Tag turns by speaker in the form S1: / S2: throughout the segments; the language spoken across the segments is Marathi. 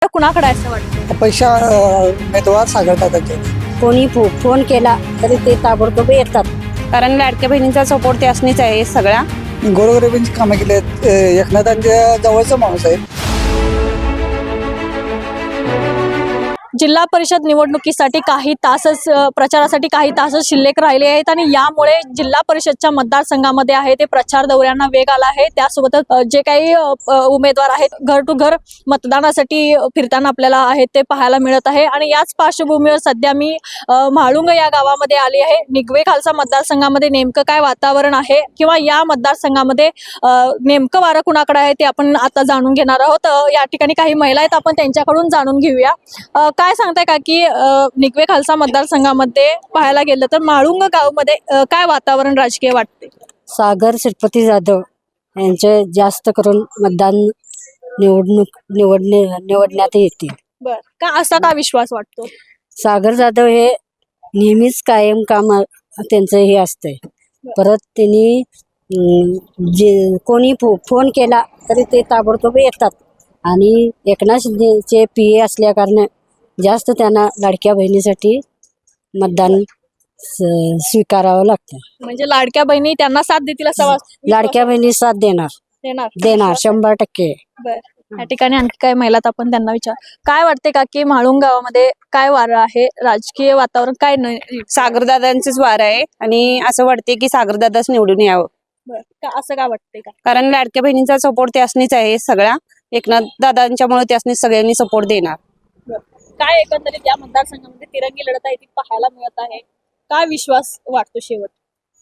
S1: कुणाकडे आहे असं वाटतं?
S2: पैसा उमेदवार सागरदादांचे.
S3: कोणी फोन केला तरी ते ताबडतोब येतात.
S4: कारण लाडक्या बहिणींचा सपोर्ट त्यासनीच आहे सगळा.
S2: गोरगरिबांची कामं केली आहेत. एकनाथांच्या जवळचा माणूस आहे.
S1: जिल्हा परिषद निवडणुकीसाठी काही तासच प्रचारासाठी काही तासच शिल्लक राहिले आहेत आणि यामुळे जिल्हा परिषदच्या मतदारसंघामध्ये आहे ते प्रचार दौऱ्यांना वेग आला आहे. त्यासोबतच जे काही उमेदवार आहेत घर टू घर मतदानासाठी फिरताना आपल्याला आहेत ते पाहायला मिळत आहे. आणि याच पार्श्वभूमीवर सध्या मी म्हाळुंग या गावामध्ये आली आहे. निगवे खालसा मतदारसंघामध्ये नेमकं काय वातावरण आहे किंवा या मतदारसंघामध्ये नेमकं वारं कुणाकडे आहे ते आपण आता जाणून घेणार आहोत. या ठिकाणी काही महिला आहेत, आपण त्यांच्याकडून जाणून घेऊया. काय सांगताय का की निगवे खालसा मतदारसंघामध्ये पाहायला गेलं तर म्हाळुंग गावमध्ये काय वातावरण राजकीय वाटते?
S3: सागर श्रीपती जाधव यांचे जास्त करून मतदान निवडण्यात येतील.
S1: बर, का असा का विश्वास वाटतो?
S3: सागर जाधव हे नेहमीच कायम काम त्यांचं हे असतंय. परत त्यांनी जे कोणी फोन केला तरी ते ताबडतोब येतात. आणि एकनाथ शिंदेचे PA असल्या कारणे जास्त त्यांना लाडक्या बहिणीसाठी मतदान स्वीकारावं लागतं.
S1: म्हणजे लाडक्या बहिणी त्यांना साथ देतील असं
S3: लाडक्या बहिणी साथ देणार 100%.
S1: बर, या ठिकाणी आणखी काय महिलात आपण त्यांना विचार. काय वाटते का की म्हाळुंग गावामध्ये काय वारं आहे, राजकीय वातावरण काय
S4: सागरदादांचंच वार आहे आणि असं वाटते की सागरदादाच निवडून यावं.
S1: बर, का असं का वाटते का?
S4: कारण लाडक्या बहिणींचा सपोर्ट त्यासनीच आहे सगळा. एकनाथ दादांच्यामुळे त्यासनी सगळ्यांनी सपोर्ट देणार.
S1: काय एकंदरीत या मतदारसंघामध्ये तिरंगी लढत आहे ती पाहायला मिळत आहे. काय विश्वास वाटतो शेवट?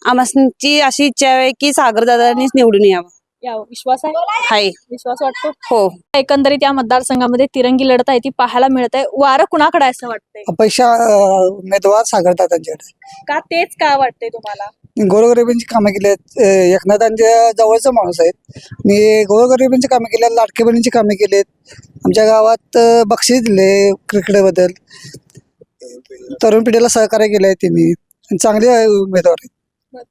S4: आमची अशी इच्छा आहे की सागरदादांनीच निवडून यावं.
S1: या विश्वास आहे, विश्वास वाटतो.
S4: हो,
S1: एकंदरीत या मतदारसंघामध्ये तिरंगी लढत आहे ती पाहायला मिळत आहे. वारं कुणाकडे आहे असं वाटतंय?
S2: पैसा उमेदवार सागरदादांच्याकडे.
S1: का तेच का वाटतंय तुम्हाला?
S2: गोरगरिबांची कामं केली आहेत. एकनाथांच्या जवळचा माणूस आहे. मी गोरगरिबांची कामं केली आहेत. लाडक्या बहिणींची कामं केली आहेत. आमच्या गावात बक्षीस दिले क्रिकेटबद्दल. तरुण पिढीला सहकार्य केलं आहे त्यांनी. चांगले उमेदवार आहेत.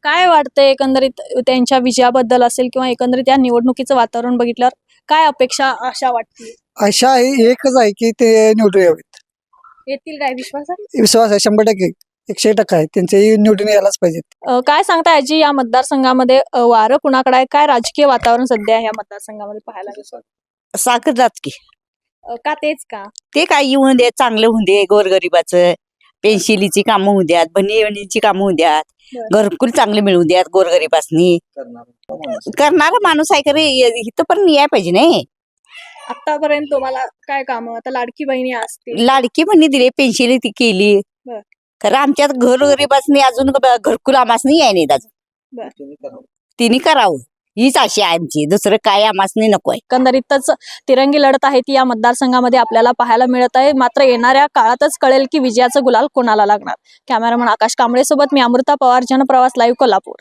S1: काय वाटतंय एकंदरीत त्यांच्या विजयाबद्दल असेल किंवा एकंदरीत या निवडणुकीचं वातावरण बघितल्यावर काय अपेक्षा आशा वाटते?
S2: आशा आहे एकच आहे की ते निवडून यावेत.
S1: येतील काय विश्वास आहे?
S2: विश्वास आहे 100%, 100% आहे. त्यांचे निवडून यायलाच पाहिजेत.
S1: काय सांगता आजी, या मतदारसंघामध्ये वारं कुणाकडे आहे, काय राजकीय वातावरण सध्या या मतदारसंघामध्ये पाहायला मिळतं?
S5: सागरदाच की.
S1: का तेच का?
S5: ते काय येऊन दे, चांगलं होऊन दे. गोरगरिबाचं पेन्शिलीची कामं होऊ द्यात, बहिणीची कामं होऊ द्यात, घरकुल चांगले मिळू द्यात गोरगरिबासनी. करणारा माणूस आहे खरे इथं पण याय पाहिजे नाही.
S1: आतापर्यंत तुम्हाला काय काम? आता लाडकी बहिणी असतील,
S5: लाडकी बहिणी दिली, पेन्शिली ती केली.
S1: बर.
S5: खरं आमच्यात गोरगरिबासनी अजून घरकुल आमासनी याय नाहीत अजून. तिने करावं हीच आशा आहे आमची. दुसरं काय आमासनी नको आहे.
S1: एकंदरीतच तिरंगी लढत आहे ती या मतदारसंघामध्ये आपल्याला पाहायला मिळत आहे. मात्र येणाऱ्या काळातच कळेल की विजयाचं गुलाल कोणाला लागणार. कॅमेरामन आकाश कांबळे सोबत मी अमृता पवार, जनप्रवास लाईव्ह, कोल्हापूर.